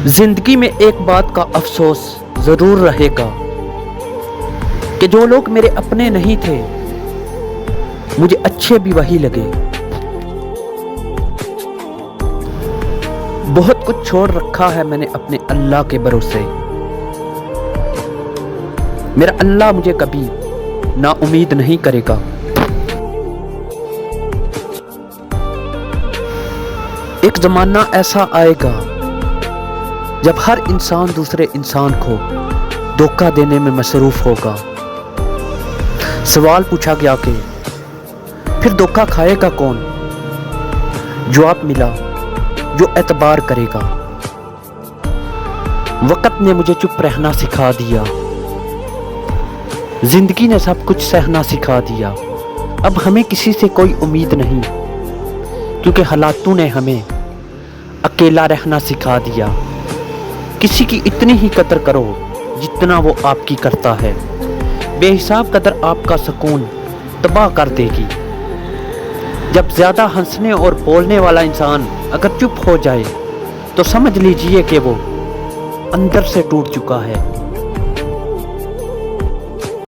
زندگی میں ایک بات کا افسوس ضرور رہے گا کہ جو لوگ میرے اپنے نہیں تھے مجھے اچھے بھی وہی لگے۔ بہت کچھ چھوڑ رکھا ہے میں نے اپنے اللہ کے بھروسے۔ میرا اللہ مجھے کبھی نا امید نہیں کرے گا۔ ایک زمانہ ایسا آئے گا جب ہر انسان دوسرے انسان کو دھوکہ دینے میں مصروف ہوگا۔ سوال پوچھا گیا کہ پھر دھوکہ کھائے گا کون؟ جواب ملا جو اعتبار کرے گا۔ وقت نے مجھے چپ رہنا سکھا دیا، زندگی نے سب کچھ سہنا سکھا دیا۔ اب ہمیں کسی سے کوئی امید نہیں، کیونکہ حالاتوں نے ہمیں اکیلا رہنا سکھا دیا۔ کسی کی اتنی ہی قدر کرو جتنا وہ آپ کی کرتا ہے، بے حساب قدر آپ کا سکون تباہ کر دے گی۔ جب زیادہ ہنسنے اور بولنے والا انسان اگر چپ ہو جائے تو سمجھ لیجئے کہ وہ اندر سے ٹوٹ چکا ہے۔